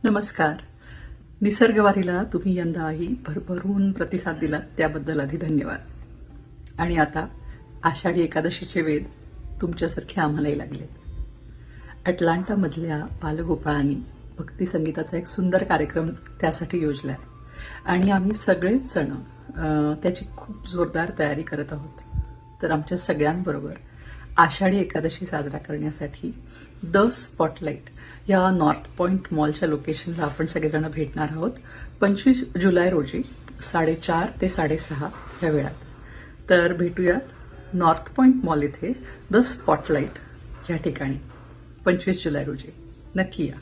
नमस्कार. निसर्गवारीला तुम्ही यंदाही भरभरून प्रतिसाद दिला त्याबद्दल आधी धन्यवाद. आणि आता आषाढी एकादशीचे वेध तुमच्यासारखे आम्हालाही लागले. अटलांटामधल्या बालगोपाळांनी भक्ती संगीताचा एक सुंदर कार्यक्रम त्यासाठी योजलाय आणि आम्ही सगळेच जण त्याची खूप जोरदार तयारी करत आहोत. तर आमच्या सगळ्यांबरोबर आषाढी एकादशी साजरा करण्यासाठी द स्पॉटलाईट या नॉर्थ पॉइंट मॉलच्या लोकेशनला आपण सगळेजण भेटणार आहोत 25 जुलै रोजी 4:30 ते 6:30 या वेळात. तर भेटूयात नॉर्थ पॉइंट मॉल इथे द स्पॉटलाईट या ठिकाणी 25 जुलै रोजी. नक्की या.